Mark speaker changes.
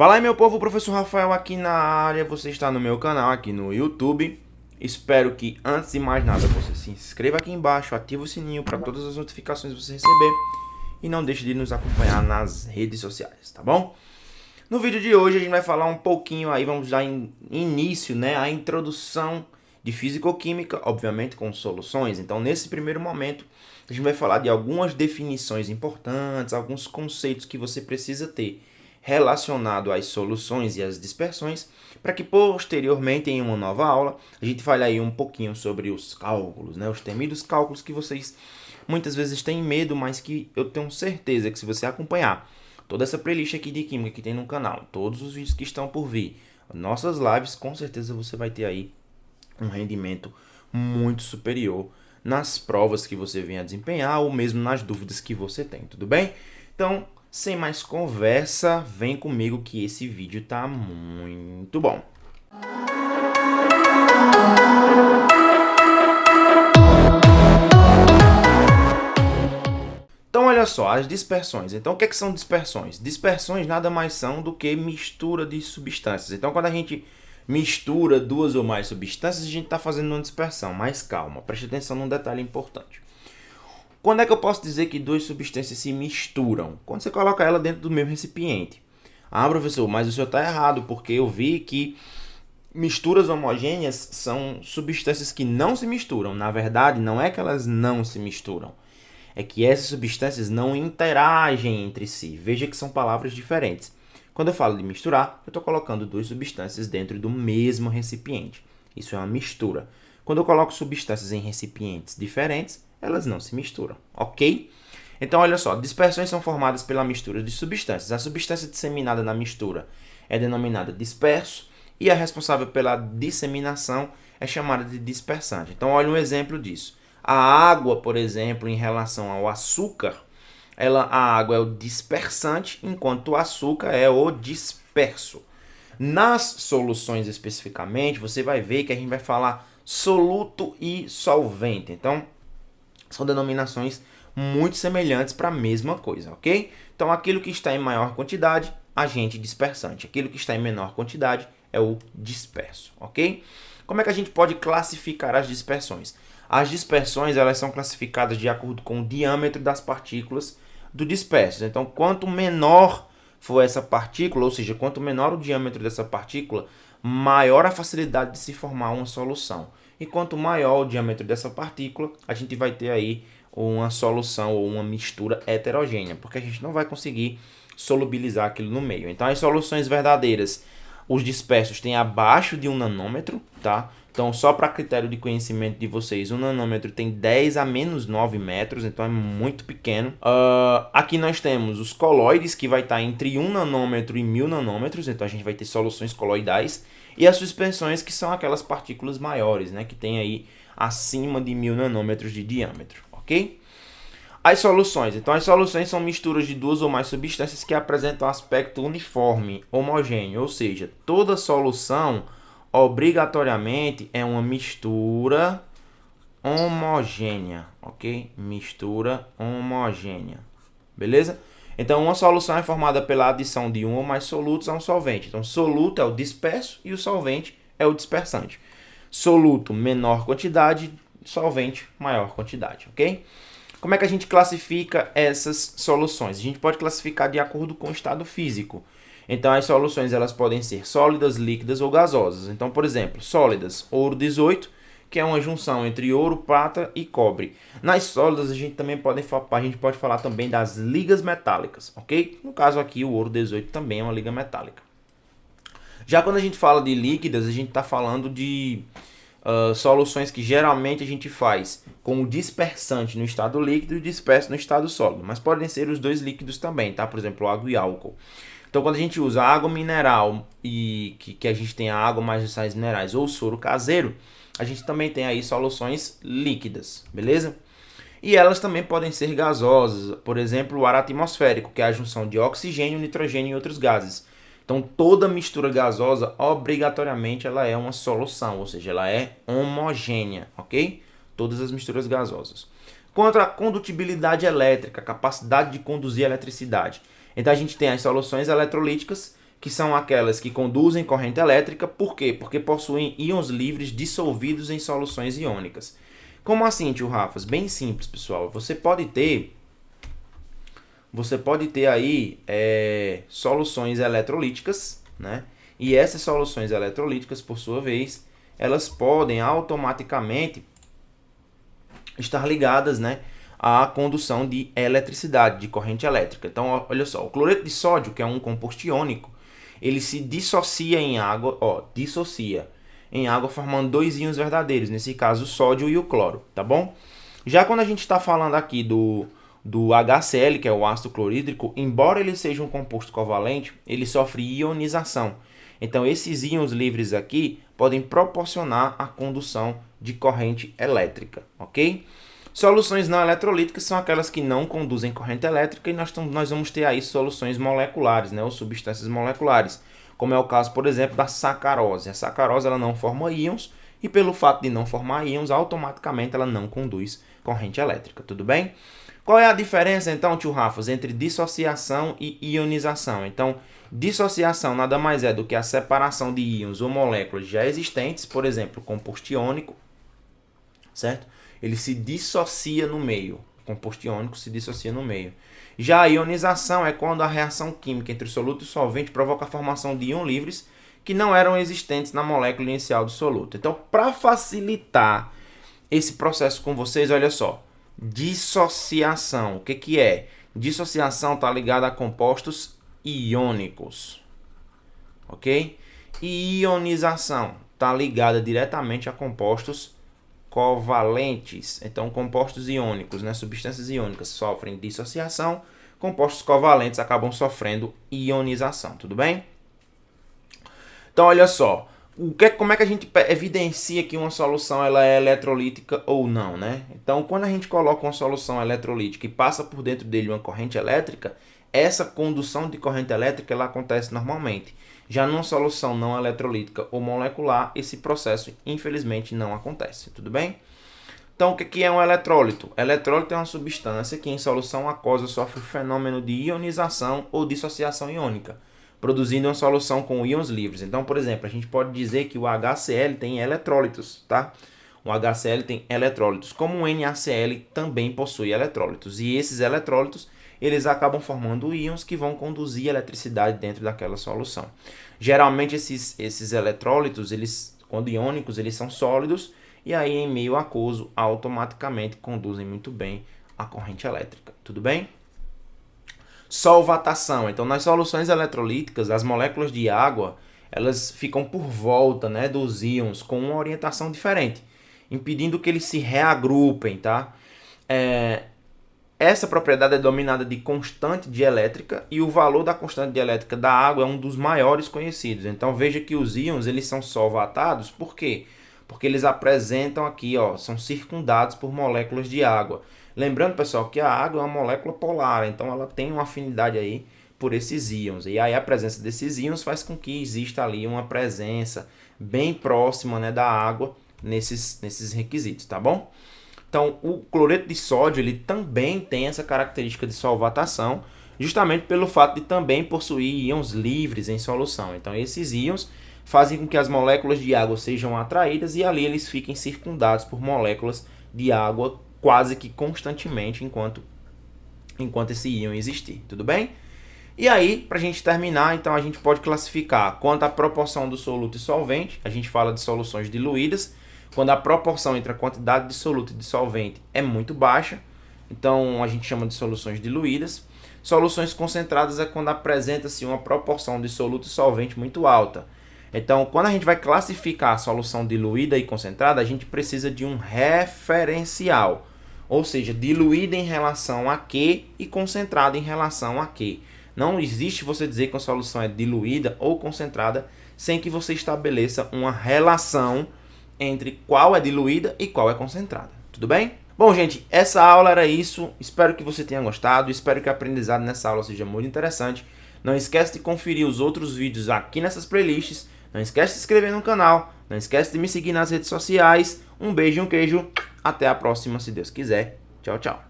Speaker 1: Fala aí, meu povo, o professor Rafael aqui na área. Você está no meu canal aqui no YouTube. Espero que, antes de mais nada, você se inscreva aqui embaixo, ative o sininho para todas as notificações você receber e não deixe de nos acompanhar nas redes sociais, tá bom? No vídeo de hoje a gente vai falar um pouquinho aí, vamos dar início, né, à introdução de físico-química, obviamente com soluções. Então, nesse primeiro momento, a gente vai falar de algumas definições importantes, alguns conceitos que você precisa ter relacionado às soluções e às dispersões, para que posteriormente, em uma nova aula, a gente fale aí um pouquinho sobre os cálculos, né, os temidos cálculos que vocês muitas vezes têm medo, mas que eu tenho certeza que se você acompanhar toda essa playlist aqui de química que tem no canal, todos os vídeos que estão por vir, nossas lives, com certeza você vai ter aí um rendimento muito superior nas provas que você venha desempenhar ou mesmo nas dúvidas que você tem, tudo bem? Então, sem mais conversa, vem comigo que esse vídeo tá muito bom. Então, olha só, as dispersões. Então, o que são dispersões? Dispersões nada mais são do que mistura de substâncias. Então, quando a gente mistura duas ou mais substâncias, a gente está fazendo uma dispersão. Mas calma, preste atenção num detalhe importante. Quando é que eu posso dizer que duas substâncias se misturam? Quando você coloca ela dentro do mesmo recipiente. Ah, professor, mas o senhor está errado, porque eu vi que misturas homogêneas são substâncias que não se misturam. Na verdade, não é que elas não se misturam. É que essas substâncias não interagem entre si. Veja que são palavras diferentes. Quando eu falo de misturar, eu estou colocando duas substâncias dentro do mesmo recipiente. Isso é uma mistura. Quando eu coloco substâncias em recipientes diferentes, elas não se misturam, ok? Então, olha só, dispersões são formadas pela mistura de substâncias. A substância disseminada na mistura é denominada disperso e a responsável pela disseminação é chamada de dispersante. Então, olha um exemplo disso. A água, por exemplo, em relação ao açúcar, a água é o dispersante, enquanto o açúcar é o disperso. Nas soluções especificamente, você vai ver que a gente vai falar soluto e solvente. Então, são denominações muito semelhantes para a mesma coisa, ok? Então, aquilo que está em maior quantidade, agente dispersante. Aquilo que está em menor quantidade é o disperso, ok? Como é que a gente pode classificar as dispersões? As dispersões, elas são classificadas de acordo com o diâmetro das partículas do disperso. Então, quanto menor for essa partícula, ou seja, quanto menor o diâmetro dessa partícula, maior a facilidade de se formar uma solução. E quanto maior o diâmetro dessa partícula, a gente vai ter aí uma solução ou uma mistura heterogênea, porque a gente não vai conseguir solubilizar aquilo no meio. Então, as soluções verdadeiras, os dispersos têm abaixo de 1 nanômetro, tá? Então, só para critério de conhecimento de vocês, 1 nanômetro tem 10 a menos 9 metros, então é muito pequeno. Aqui nós temos os coloides, que vai estar entre 1 nanômetro e 1000 nanômetros, então a gente vai ter soluções coloidais. E as suspensões, que são aquelas partículas maiores, né, que tem aí acima de 1000 nanômetros de diâmetro, ok? As soluções. Então, as soluções são misturas de duas ou mais substâncias que apresentam aspecto uniforme, homogêneo, ou seja, toda solução obrigatoriamente é uma mistura homogênea, ok? Mistura homogênea, beleza? Então, uma solução é formada pela adição de um ou mais solutos a um solvente. Então, soluto é o disperso e o solvente é o dispersante. Soluto, menor quantidade, solvente, maior quantidade, ok? Como é que a gente classifica essas soluções? A gente pode classificar de acordo com o estado físico. Então, as soluções elas podem ser sólidas, líquidas ou gasosas. Então, por exemplo, sólidas, ouro 18, que é uma junção entre ouro, prata e cobre. Nas sólidas, a gente pode falar também das ligas metálicas, ok? No caso aqui, o ouro 18 também é uma liga metálica. Já quando a gente fala de líquidas, a gente está falando de soluções que geralmente a gente faz com o dispersante no estado líquido e o disperso no estado sólido. Mas podem ser os dois líquidos também, tá? Por exemplo, água e álcool. Então, quando a gente usa água mineral e que a gente tem a água mais os sais minerais ou soro caseiro, a gente também tem aí soluções líquidas, beleza? E elas também podem ser gasosas, por exemplo, o ar atmosférico, que é a junção de oxigênio, nitrogênio e outros gases. Então, toda mistura gasosa, obrigatoriamente, ela é uma solução, ou seja, ela é homogênea, ok? Todas as misturas gasosas. Quanto à condutibilidade elétrica, capacidade de conduzir eletricidade. Então, a gente tem as soluções eletrolíticas, que são aquelas que conduzem corrente elétrica. Por quê? Porque possuem íons livres dissolvidos em soluções iônicas. Como assim, tio Rafas? Bem simples, pessoal. Você pode ter aí soluções eletrolíticas, né? E essas soluções eletrolíticas, por sua vez, elas podem automaticamente estar ligadas, né, à condução de eletricidade, de corrente elétrica. Então, olha só, o cloreto de sódio, que é um composto iônico, ele se dissocia em água, formando dois íons verdadeiros, nesse caso o sódio e o cloro, tá bom? Já quando a gente está falando aqui do HCl, que é o ácido clorídrico, embora ele seja um composto covalente, ele sofre ionização. Então, esses íons livres aqui podem proporcionar a condução de corrente elétrica, ok? Soluções não eletrolíticas são aquelas que não conduzem corrente elétrica e nós vamos ter aí soluções moleculares, né, ou substâncias moleculares, como é o caso, por exemplo, da sacarose. A sacarose ela não forma íons e pelo fato de não formar íons, automaticamente ela não conduz corrente elétrica, tudo bem? Qual é a diferença, então, tio Rafas, entre dissociação e ionização? Então, dissociação nada mais é do que a separação de íons ou moléculas já existentes, por exemplo, composto iônico, certo? Ele se dissocia no meio. O composto iônico se dissocia no meio. Já a ionização é quando a reação química entre o soluto e o solvente provoca a formação de íons livres que não eram existentes na molécula inicial do soluto. Então, para facilitar esse processo com vocês, olha só. Dissociação. O que é? Dissociação está ligada a compostos iônicos. Ok? E ionização está ligada diretamente a compostos covalentes. Então, compostos iônicos, né, substâncias iônicas sofrem dissociação, compostos covalentes acabam sofrendo ionização, tudo bem? Então, olha só, como é que a gente evidencia que uma solução ela é eletrolítica ou não, né? Então, quando a gente coloca uma solução eletrolítica e passa por dentro dele uma corrente elétrica, essa condução de corrente elétrica ela acontece normalmente. Já numa solução não eletrolítica ou molecular, esse processo, infelizmente, não acontece. Tudo bem? Então, o que é um eletrólito? Eletrólito é uma substância que, em solução aquosa, sofre o fenômeno de ionização ou dissociação iônica, produzindo uma solução com íons livres. Então, por exemplo, a gente pode dizer que o HCl tem eletrólitos, tá? O HCl tem eletrólitos, como o NaCl também possui eletrólitos. E esses eletrólitos eles acabam formando íons que vão conduzir eletricidade dentro daquela solução. Geralmente esses eletrólitos, quando iônicos, eles são sólidos e aí em meio aquoso automaticamente conduzem muito bem a corrente elétrica. Tudo bem? Solvatação. Então, nas soluções eletrolíticas, as moléculas de água elas ficam por volta, né, dos íons com uma orientação diferente, impedindo que eles se reagrupem, tá? Essa propriedade é denominada de constante dielétrica e o valor da constante dielétrica da água é um dos maiores conhecidos. Então veja que os íons eles são solvatados, por quê? Porque eles apresentam aqui, são circundados por moléculas de água. Lembrando, pessoal, que a água é uma molécula polar, então ela tem uma afinidade aí por esses íons. E aí a presença desses íons faz com que exista ali uma presença bem próxima, né, da água nesses requisitos, tá bom? Então, o cloreto de sódio ele também tem essa característica de solvatação, justamente pelo fato de também possuir íons livres em solução. Então, esses íons fazem com que as moléculas de água sejam atraídas e ali eles fiquem circundados por moléculas de água quase que constantemente enquanto esse íon existir. Tudo bem? E aí, para a gente terminar, então a gente pode classificar quanto à proporção do soluto e solvente. A gente fala de soluções diluídas, quando a proporção entre a quantidade de soluto e de solvente é muito baixa, então a gente chama de soluções diluídas. Soluções concentradas é quando apresenta-se uma proporção de soluto e solvente muito alta. Então, quando a gente vai classificar a solução diluída e concentrada, a gente precisa de um referencial, ou seja, diluída em relação a quê e concentrada em relação a quê. Não existe você dizer que a solução é diluída ou concentrada sem que você estabeleça uma relação entre qual é diluída e qual é concentrada. Tudo bem? Bom, gente, essa aula era isso. Espero que você tenha gostado. Espero que o aprendizado nessa aula seja muito interessante. Não esquece de conferir os outros vídeos aqui nessas playlists. Não esquece de se inscrever no canal. Não esquece de me seguir nas redes sociais. Um beijo e um queijo. Até a próxima, se Deus quiser. Tchau, tchau.